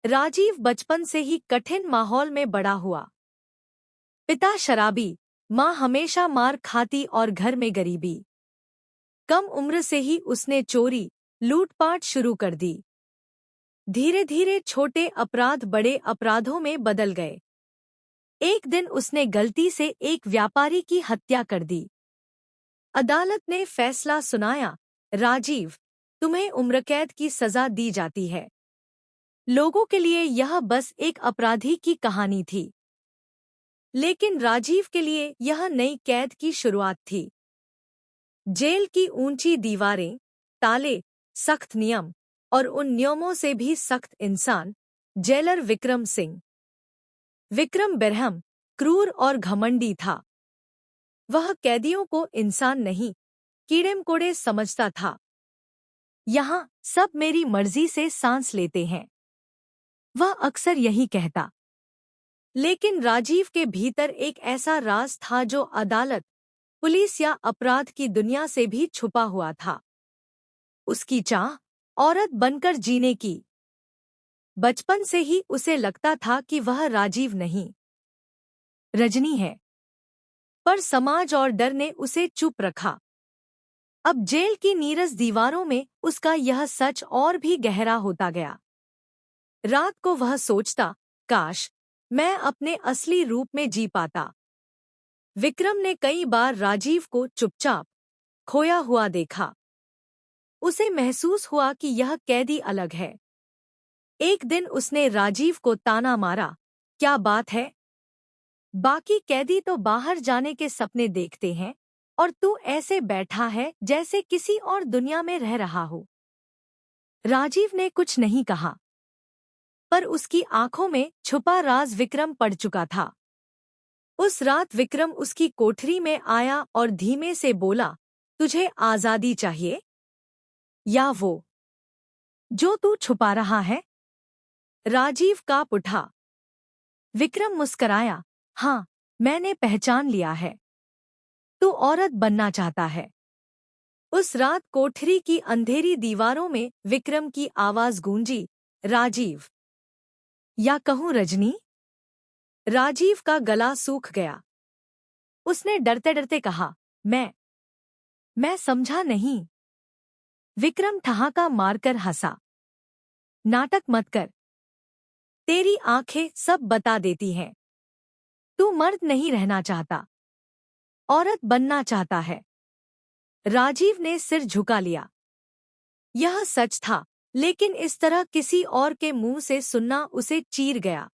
राजीव बचपन से ही कठिन माहौल में बड़ा हुआ। पिता शराबी, माँ हमेशा मार खाती और घर में गरीबी। कम उम्र से ही उसने चोरी, लूटपाट शुरू कर दी। धीरे धीरे छोटे अपराध बड़े अपराधों में बदल गए। एक दिन उसने गलती से एक व्यापारी की हत्या कर दी। अदालत ने फैसला सुनाया, राजीव, तुम्हें उम्रकैद की सजा दी जाती है। लोगों के लिए यह बस एक अपराधी की कहानी थी, लेकिन राजीव के लिए यह नई कैद की शुरुआत थी। जेल की ऊंची दीवारें, ताले, सख्त नियम और उन नियमों से भी सख्त इंसान, जेलर विक्रम सिंह। विक्रम बेरहम, क्रूर और घमंडी था। वह कैदियों को इंसान नहीं, कीड़े-मकोड़े समझता था। यहाँ सब मेरी मर्जी से सांस लेते हैं, वह अक्सर यही कहता। लेकिन राजीव के भीतर एक ऐसा राज था जो अदालत, पुलिस या अपराध की दुनिया से भी छुपा हुआ था। उसकी चाह औरत बनकर जीने की। बचपन से ही उसे लगता था कि वह राजीव नहीं, रजनी है। पर समाज और डर ने उसे चुप रखा। अब जेल की नीरस दीवारों में उसका यह सच और भी गहरा होता गया। रात को वह सोचता, काश मैं अपने असली रूप में जी पाता। विक्रम ने कई बार राजीव को चुपचाप खोया हुआ देखा। उसे महसूस हुआ कि यह कैदी अलग है। एक दिन उसने राजीव को ताना मारा, क्या बात है? बाकी कैदी तो बाहर जाने के सपने देखते हैं और तू ऐसे बैठा है जैसे किसी और दुनिया में रह रहा हो। राजीव ने कुछ नहीं कहा, पर उसकी आंखों में छुपा राज विक्रम पढ़ चुका था। उस रात विक्रम उसकी कोठरी में आया और धीमे से बोला, तुझे आजादी चाहिए या वो जो तू छुपा रहा है? राजीव कांप उठा। विक्रम मुस्कराया, हाँ, मैंने पहचान लिया है। तू औरत बनना चाहता है। उस रात कोठरी की अंधेरी दीवारों में विक्रम की आवाज गूंजी, राजीव, या कहूं रजनी? राजीव का गला सूख गया। उसने डरते डरते कहा, मैं समझा नहीं। विक्रम ठहाका मारकर हंसा, नाटक मत कर, तेरी आंखें सब बता देती हैं। तू मर्द नहीं रहना चाहता, औरत बनना चाहता है। राजीव ने सिर झुका लिया। यह सच था, लेकिन इस तरह किसी और के मुंह से सुनना उसे चीर गया।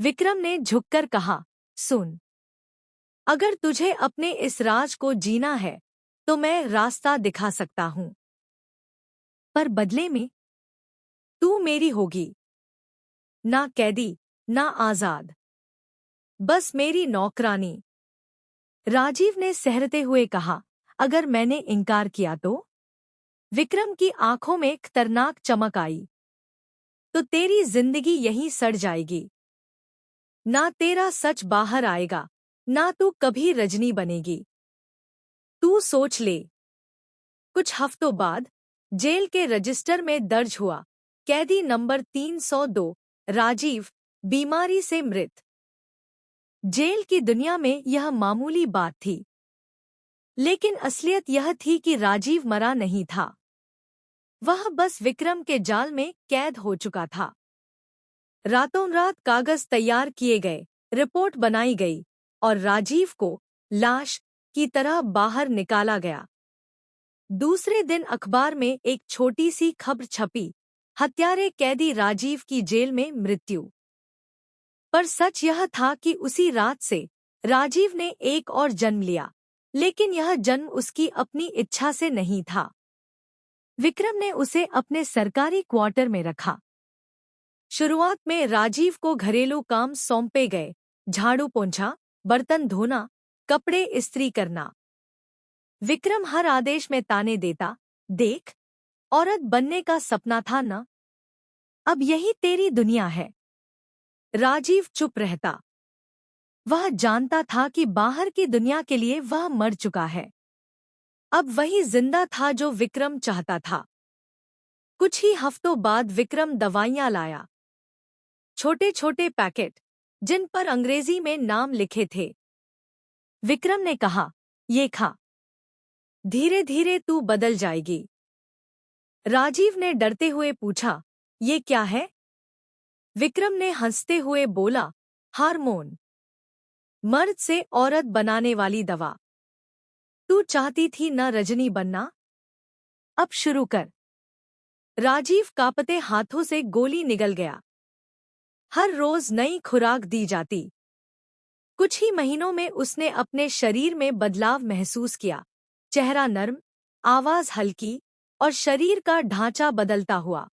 विक्रम ने झुककर कहा, सुन, अगर तुझे अपने इस राज को जीना है तो मैं रास्ता दिखा सकता हूं, पर बदले में तू मेरी होगी। ना कैदी, ना आजाद, बस मेरी नौकरानी। राजीव ने सहरते हुए कहा, अगर मैंने इनकार किया तो? विक्रम की आंखों में खतरनाक चमक आई, तो तेरी जिंदगी यहीं सड़ जाएगी। ना तेरा सच बाहर आएगा, ना तू कभी रजनी बनेगी। तू सोच ले। कुछ हफ्तों बाद जेल के रजिस्टर में दर्ज हुआ, कैदी नंबर 302, राजीव, बीमारी से मृत। जेल की दुनिया में यह मामूली बात थी, लेकिन असलियत यह थी कि राजीव मरा नहीं था। वह बस विक्रम के जाल में कैद हो चुका था। रातों रात कागज तैयार किए गए, रिपोर्ट बनाई गई और राजीव को लाश की तरह बाहर निकाला गया। दूसरे दिन अखबार में एक छोटी सी खबर छपी, हत्यारे कैदी राजीव की जेल में मृत्यु। पर सच यह था कि उसी रात से राजीव ने एक और जन्म लिया, लेकिन यह जन्म उसकी अपनी इच्छा से नहीं था। विक्रम ने उसे अपने सरकारी क्वार्टर में रखा। शुरुआत में राजीव को घरेलू काम सौंपे गए, झाड़ू पोंछा, बर्तन धोना, कपड़े इस्त्री करना। विक्रम हर आदेश में ताने देता, देख, औरत बनने का सपना था ना, अब यही तेरी दुनिया है। राजीव चुप रहता। वह जानता था कि बाहर की दुनिया के लिए वह मर चुका है। अब वही जिंदा था जो विक्रम चाहता था। कुछ ही हफ्तों बाद विक्रम दवाइयां लाया, छोटे छोटे पैकेट जिन पर अंग्रेजी में नाम लिखे थे। विक्रम ने कहा, ये खा, धीरे धीरे तू बदल जाएगी। राजीव ने डरते हुए पूछा, ये क्या है? विक्रम ने हंसते हुए बोला, हार्मोन, मर्द से औरत बनाने वाली दवा। तू चाहती थी न रजनी बनना? अब शुरू कर। राजीव कांपते हाथों से गोली निगल गया। हर रोज नई खुराक दी जाती। कुछ ही महीनों में उसने अपने शरीर में बदलाव महसूस किया। चेहरा नर्म, आवाज हल्की और शरीर का ढांचा बदलता हुआ।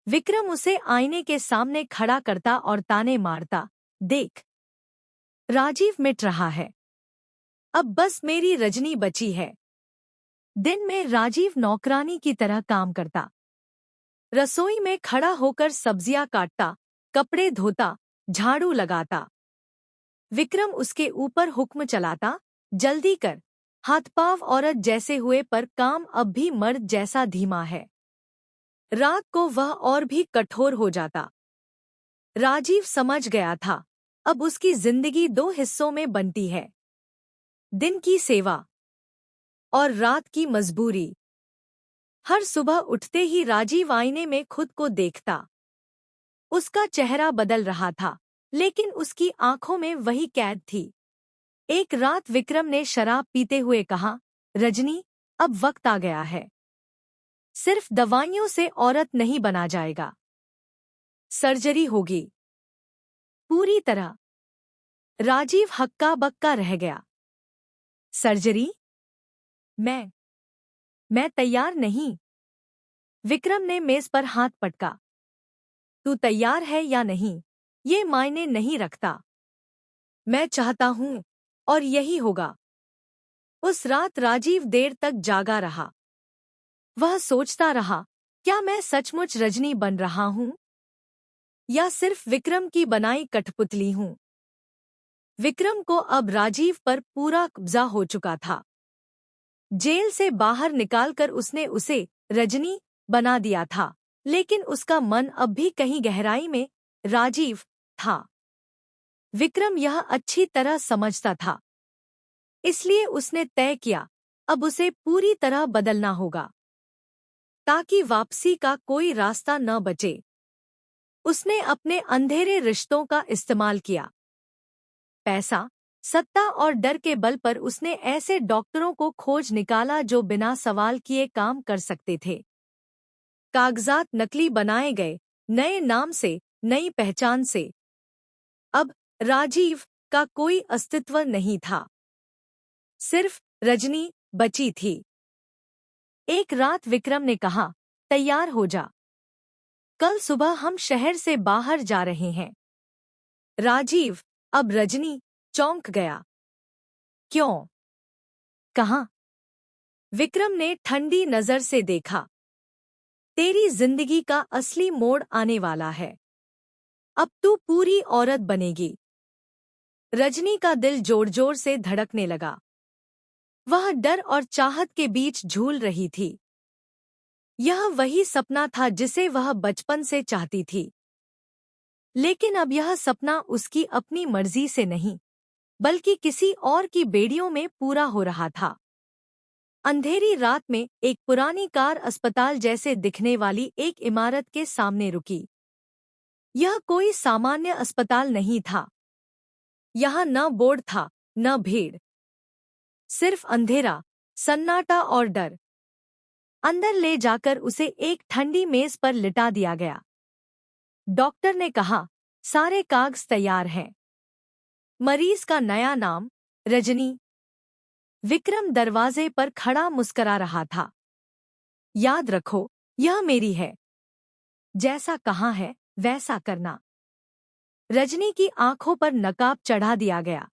विक्रम उसे आईने के सामने खड़ा करता और ताने मारता, देख, राजीव मिट रहा है। अब बस मेरी रजनी बची है। दिन में राजीव नौकरानी की तरह काम करता। रसोई में खड़ा होकर सब्जियां काटता, कपड़े धोता, झाड़ू लगाता। विक्रम उसके ऊपर हुक्म चलाता, जल्दी कर। हाथ पांव औरत जैसे हुए पर काम अब भी मर्द जैसा धीमा है। रात को वह और भी कठोर हो जाता। राजीव समझ गया था, अब उसकी जिंदगी दो हिस्सों में बनती है, दिन की सेवा और रात की मजबूरी। हर सुबह उठते ही राजीव आईने में खुद को देखता। उसका चेहरा बदल रहा था, लेकिन उसकी आंखों में वही कैद थी। एक रात विक्रम ने शराब पीते हुए कहा, रजनी, अब वक्त आ गया है। सिर्फ दवाइयों से औरत नहीं बना जाएगा। सर्जरी होगी, पूरी तरह। राजीव हक्का बक्का रह गया। सर्जरी? मैं तैयार नहीं। विक्रम ने मेज पर हाथ पटका। तू तैयार है या नहीं, ये मायने नहीं रखता। मैं चाहता हूं और यही होगा। उस रात राजीव देर तक जागा रहा। वह सोचता रहा, क्या मैं सचमुच रजनी बन रहा हूं या सिर्फ विक्रम की बनाई कठपुतली हूं? विक्रम को अब राजीव पर पूरा कब्जा हो चुका था। जेल से बाहर निकालकर उसने उसे रजनी बना दिया था, लेकिन उसका मन अब भी कहीं गहराई में राजीव था। विक्रम यह अच्छी तरह समझता था, इसलिए उसने तय किया, अब उसे पूरी तरह बदलना होगा, ताकि वापसी का कोई रास्ता न बचे। उसने अपने अंधेरे रिश्तों का इस्तेमाल किया। पैसा, सत्ता और डर के बल पर उसने ऐसे डॉक्टरों को खोज निकाला जो बिना सवाल किए काम कर सकते थे। कागजात नकली बनाए गए, नए नाम से, नई पहचान से। अब राजीव का कोई अस्तित्व नहीं था, सिर्फ रजनी बची थी। एक रात विक्रम ने कहा, तैयार हो जा, कल सुबह हम शहर से बाहर जा रहे हैं। राजीव, अब रजनी, चौंक गया। क्यों? कहाँ? विक्रम ने ठंडी नजर से देखा। तेरी जिंदगी का असली मोड़ आने वाला है। अब तू पूरी औरत बनेगी। रजनी का दिल जोर जोर से धड़कने लगा। वह डर और चाहत के बीच झूल रही थी। यह वही सपना था जिसे वह बचपन से चाहती थी। लेकिन अब यह सपना उसकी अपनी मर्जी से नहीं, बल्कि किसी और की बेड़ियों में पूरा हो रहा था। अंधेरी रात में एक पुरानी कार अस्पताल जैसे दिखने वाली एक इमारत के सामने रुकी। यह कोई सामान्य अस्पताल नहीं था। यहाँ न बोर्ड था, न भीड़, सिर्फ अंधेरा, सन्नाटा और डर। अंदर ले जाकर उसे एक ठंडी मेज पर लिटा दिया गया। डॉक्टर ने कहा, सारे कागज तैयार हैं। मरीज का नया नाम, रजनी। विक्रम दरवाजे पर खड़ा मुस्करा रहा था। याद रखो, यह मेरी है। जैसा कहा है वैसा करना। रजनी की आंखों पर नकाब चढ़ा दिया गया।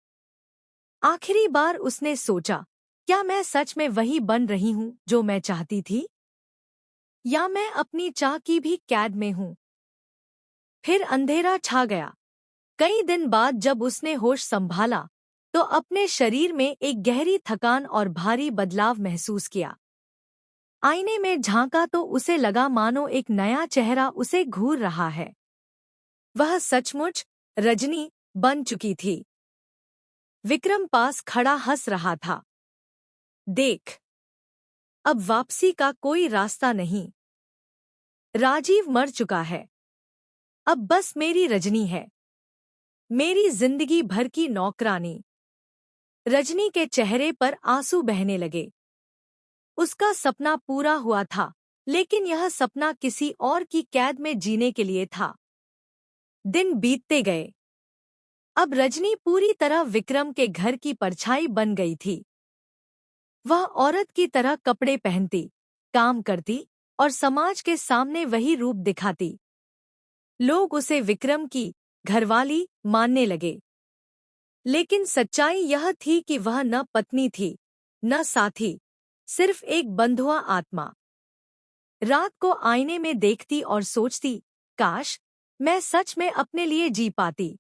आखिरी बार उसने सोचा, क्या मैं सच में वही बन रही हूं जो मैं चाहती थी, या मैं अपनी चाह की भी कैद में हूं? फिर अंधेरा छा गया। कई दिन बाद जब उसने होश संभाला, तो अपने शरीर में एक गहरी थकान और भारी बदलाव महसूस किया। आईने में झांका तो उसे लगा मानो एक नया चेहरा उसे घूर रहा है। वह सचमुच रजनी बन चुकी थी। विक्रम पास खड़ा हंस रहा था। देख, अब वापसी का कोई रास्ता नहीं। राजीव मर चुका है। अब बस मेरी रजनी है, मेरी जिंदगी भर की नौकरानी। रजनी के चेहरे पर आंसू बहने लगे। उसका सपना पूरा हुआ था, लेकिन यह सपना किसी और की कैद में जीने के लिए था। दिन बीतते गए। अब रजनी पूरी तरह विक्रम के घर की परछाई बन गई थी। वह औरत की तरह कपड़े पहनती, काम करती और समाज के सामने वही रूप दिखाती। लोग उसे विक्रम की घरवाली मानने लगे। लेकिन सच्चाई यह थी कि वह न पत्नी थी, न साथी, सिर्फ एक बंधुआ आत्मा। रात को आईने में देखती और सोचती, काश मैं सच में अपने लिए जी पाती।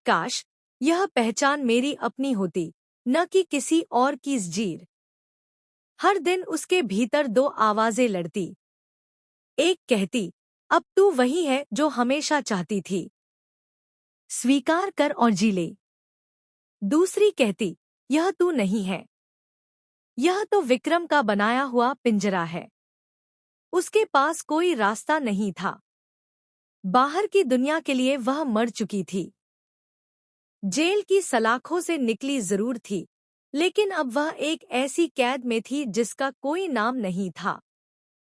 काश यह पहचान मेरी अपनी होती, न कि किसी और की ज़ंजीर। हर दिन उसके भीतर दो आवाजें लड़ती। एक कहती, अब तू वही है जो हमेशा चाहती थी, स्वीकार कर और जी ले। दूसरी कहती, यह तू नहीं है, यह तो विक्रम का बनाया हुआ पिंजरा है। उसके पास कोई रास्ता नहीं था। बाहर की दुनिया के लिए वह मर चुकी थी। जेल की सलाखों से निकली जरूर थी, लेकिन अब वह एक ऐसी कैद में थी जिसका कोई नाम नहीं था।